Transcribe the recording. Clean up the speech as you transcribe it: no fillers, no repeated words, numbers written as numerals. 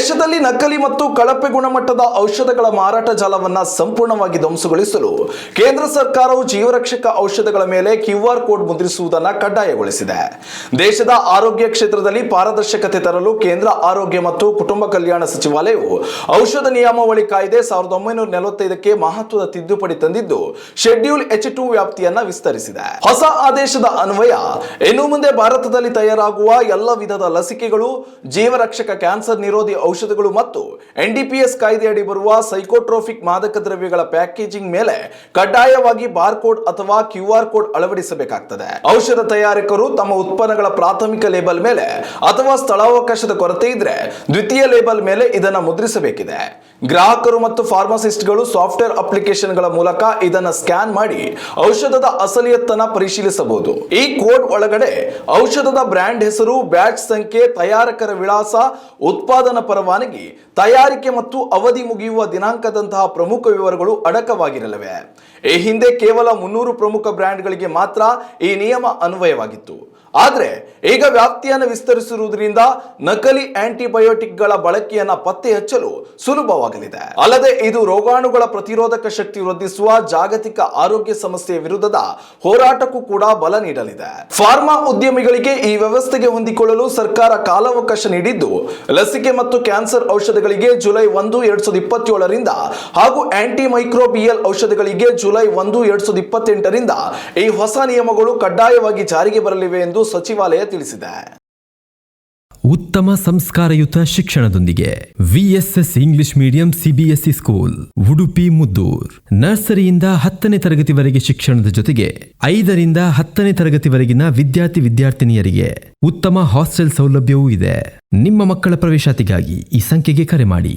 ದೇಶದಲ್ಲಿ ನಕಲಿ ಮತ್ತು ಕಳಪೆ ಗುಣಮಟ್ಟದ ಔಷಧಗಳ ಮಾರಾಟ ಜಾಲವನ್ನು ಸಂಪೂರ್ಣವಾಗಿ ಧ್ವಂಸಗೊಳಿಸಲು ಕೇಂದ್ರ ಸರ್ಕಾರವು ಜೀವರಕ್ಷಕ ಔಷಧಗಳ ಮೇಲೆ QR ಕೋಡ್ ಮುದ್ರಿಸುವುದನ್ನು ಕಡ್ಡಾಯಗೊಳಿಸಿದೆ. ದೇಶದ ಆರೋಗ್ಯ ಕ್ಷೇತ್ರದಲ್ಲಿ ಪಾರದರ್ಶಕತೆ ತರಲು ಕೇಂದ್ರ ಆರೋಗ್ಯ ಮತ್ತು ಕುಟುಂಬ ಕಲ್ಯಾಣ ಸಚಿವಾಲಯವು ಔಷಧ ನಿಯಮಾವಳಿ ಕಾಯ್ದೆ 1945ಕ್ಕೆ ಮಹತ್ವದ ತಿದ್ದುಪಡಿ ತಂದಿದ್ದು ಶೆಡ್ಯೂಲ್ H2 ವ್ಯಾಪ್ತಿಯನ್ನು ವಿಸ್ತರಿಸಿದೆ. ಹೊಸ ಆದೇಶದ ಅನ್ವಯ ಇನ್ನು ಮುಂದೆ ಭಾರತದಲ್ಲಿ ತಯಾರಾಗುವ ಎಲ್ಲ ವಿಧದ ಲಸಿಕೆಗಳು, ಜೀವರಕ್ಷಕ ಕ್ಯಾನ್ಸರ್ ನಿರೋಧಿ ಔಷಧಗಳು ಮತ್ತು NDPS ಕಾಯ್ದೆಯಡಿ ಬರುವ ಸೈಕೋಟ್ರೋಪಿಕ್ ಮಾದಕ ದ್ರವ್ಯಗಳ ಪ್ಯಾಕೇಜಿಂಗ್ ಮೇಲೆ ಕಡ್ಡಾಯವಾಗಿ ಬಾರ್ಕೋಡ್ ಅಥವಾ QR ಕೋಡ್ ಅಳವಡಿಸಬೇಕಾಗುತ್ತದೆ. ಔಷಧ ತಯಾರಕರು ತಮ್ಮ ಉತ್ಪನ್ನಗಳ ಪ್ರಾಥಮಿಕ ಲೇಬಲ್ ಮೇಲೆ ಅಥವಾ ಸ್ಥಳಾವಕಾಶದ ಕೊರತೆ ಇದ್ರೆ ದ್ವಿತೀಯ ಲೇಬಲ್ ಮೇಲೆ ಇದನ್ನು ಮುದ್ರಿಸಬೇಕಿದೆ. ಗ್ರಾಹಕರು ಮತ್ತು ಫಾರ್ಮಸಿಸ್ಟ್ಗಳು ಸಾಫ್ಟ್ವೇರ್ ಅಪ್ಲಿಕೇಶನ್ಗಳ ಮೂಲಕ ಇದನ್ನು ಸ್ಕ್ಯಾನ್ ಮಾಡಿ ಔಷಧದ ಅಸಲಿಯತ್ತನ್ನು ಪರಿಶೀಲಿಸಬಹುದು. ಈ ಕೋಡ್ ಒಳಗಡೆ ಔಷಧದ ಬ್ರ್ಯಾಂಡ್ ಹೆಸರು, ಬ್ಯಾಚ್ ಸಂಖ್ಯೆ, ತಯಾರಕರ ವಿಳಾಸ, ಉತ್ಪಾದನಾ ಪರವಾನಗಿ, ತಯಾರಿಕೆ ಮತ್ತು ಅವಧಿ ಮುಗಿಯುವ ದಿನಾಂಕದಂತಹ ಪ್ರಮುಖ ವಿವರಗಳು ಅಡಕವಾಗಿರಲಿವೆ. ಈ ಹಿಂದೆ ಕೇವಲ 300 ಪ್ರಮುಖ ಬ್ರ್ಯಾಂಡ್ಗಳಿಗೆ ಮಾತ್ರ ಈ ನಿಯಮ ಅನ್ವಯವಾಗಿತ್ತು. ಆದರೆ ಈಗ ವ್ಯಾಪ್ತಿಯನ್ನು ವಿಸ್ತರಿಸಿರುವುದರಿಂದ ನಕಲಿ ಆಂಟಿಬಯೋಟಿಕ್ಗಳ ಬಳಕೆಯನ್ನು ಪತ್ತೆ ಹಚ್ಚಲು ಸುಲಭವಾಗಲಿದೆ. ಅಲ್ಲದೆ ಇದು ರೋಗಾಣುಗಳ ಪ್ರತಿರೋಧಕ ಶಕ್ತಿ ವೃದ್ಧಿಸುವ ಜಾಗತಿಕ ಆರೋಗ್ಯ ಸಮಸ್ಯೆಯ ವಿರುದ್ಧದ ಹೋರಾಟಕ್ಕೂ ಕೂಡ ಬಲ ನೀಡಲಿದೆ. ಫಾರ್ಮಾ ಉದ್ಯಮಿಗಳಿಗೆ ಈ ವ್ಯವಸ್ಥೆಗೆ ಹೊಂದಿಕೊಳ್ಳಲು ಸರ್ಕಾರ ಕಾಲಾವಕಾಶ ನೀಡಿದ್ದು, ಲಸಿಕೆ ಮತ್ತು ಕ್ಯಾನ್ಸರ್ ಔಷಧಗಳಿಗೆ ಜುಲೈ 1, 2027ರಿಂದ ಹಾಗೂ ಆಂಟಿ ಮೈಕ್ರೋಬಿಯಲ್ ಔಷಧಗಳಿಗೆ ಜುಲೈ 1, 2028ರಿಂದ ಈ ಹೊಸ ನಿಯಮಗಳು ಕಡ್ಡಾಯವಾಗಿ ಜಾರಿಗೆ ಬರಲಿವೆ ಎಂದು ಸಚಿವಾಲಯ ತಿಳಿಸಿದೆ. ಉತ್ತಮ ಸಂಸ್ಕಾರಯುತ ಶಿಕ್ಷಣದೊಂದಿಗೆ VSS English medium CBSE school Udupi Muddur. ನರ್ಸರಿಯಿಂದ 10ನೇ ತರಗತಿವರೆಗೆ ಶಿಕ್ಷಣದ ಜೊತೆಗೆ 5ರಿಂದ 10ನೇ ತರಗತಿವರೆಗಿನ ವಿದ್ಯಾರ್ಥಿನಿಯರಿಗೆ ಉತ್ತಮ ಹಾಸ್ಟೆಲ್ ಸೌಲಭ್ಯವೂ ಇದೆ. ನಿಮ್ಮ ಮಕ್ಕಳ ಪ್ರವೇಶಾತಿಗಾಗಿ ಈ ಸಂಖ್ಯೆಗೆ ಕರೆ ಮಾಡಿ.